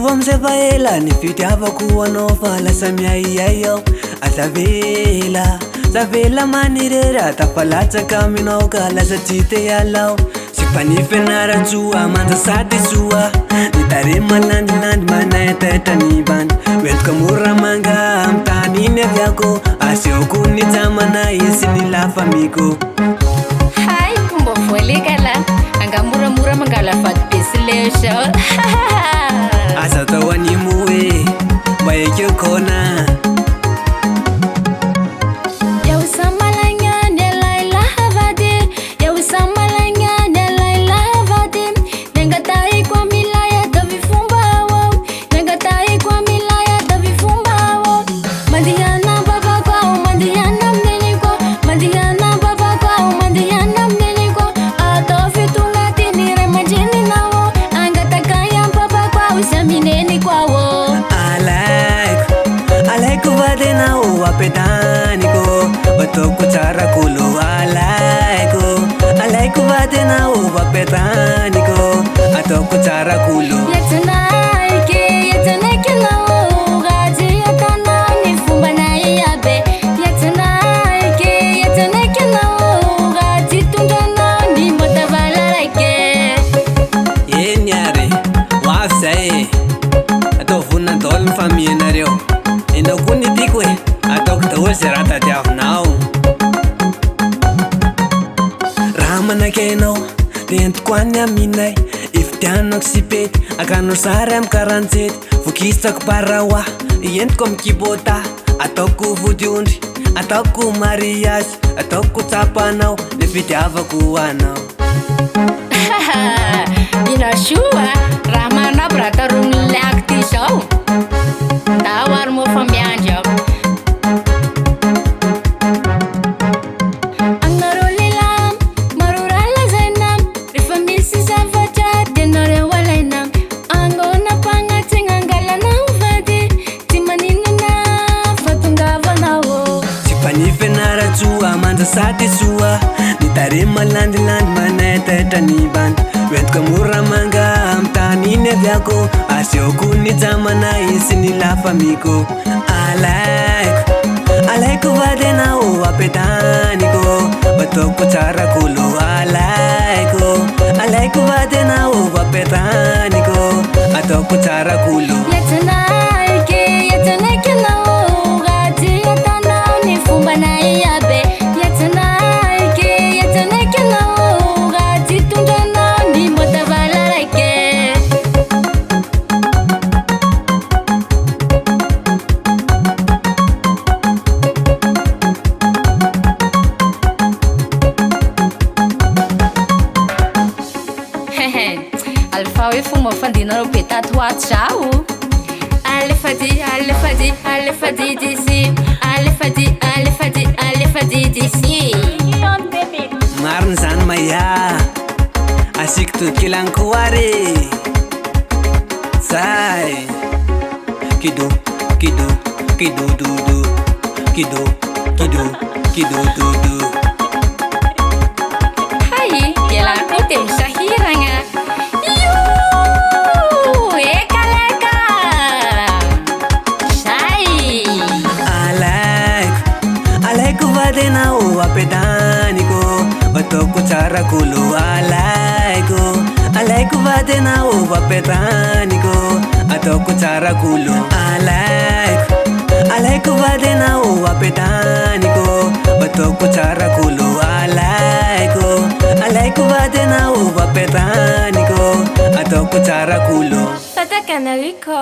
amzavaela ny fitiavako anao fa lasa miahiahy aho azavela zavela manirera tapalatsaka aminao ka lasa tsy te hialao sy mpanifenara-tsoa manjasady soa ny tare malandilandy manaitaitra ny bany oentoka mora manga amy tany iny aviako aseoko ny jamana isy ny lafamiko hay fomba voaleka la angamoramora mangala vady be sy lesha aza tao animo hoe mba ekeo kona pedaniko batoko tsara kolo alaiko vadenao vapedaniko atoko tsara kolo yatanaike nao gazy atanao ny fombanay abe yatanaike nao gazy tondranao ny motavala raike eny ary hoavy zay atao voninadolo ny famianareo enao koa ny tiako e ataoko daholo zay raha tadiavinao raha manakenao de entiko any aminay ifitianako sy pety akanao sary amy karanjety vokisako paraoa entiko amy kibota ataoko vodiondry ataoko mariazy ataoko tsapanao le fitiavako anao inasoa raha manabo raha tarony lako ty zao ndao ary mo fa miandry aho manjasady soa ny tare malandilandy manaitaitra ny bany oentoka mora manga amy tany iny aviako aseoko ny jamana isy ny lafamiko alaiko vadenao apedaniko batoko tsara kolo alaiko vadenao apedaniko ataoko tsara kolo yatanaike nao gazy atanao ny fombanay abe yatanaike nao gazy tondranao ny motavala raike alfa hoe fomba fandinareo be tatoato zao alefady d'ici alefady d'ici mariny zany mayah asiky tokilanko are zay kido kidododo kidododo hay ialako te misahiragna ekaleka zay alaiko vadenao apedaniko batoko tsara kolo alaiko vadenao apedaniko atoko tsara kolo alaiko vadenao apedaniko batoko tsara kolo alaiko vadenao apedaniko atoko tsara kolo fatakana alaiko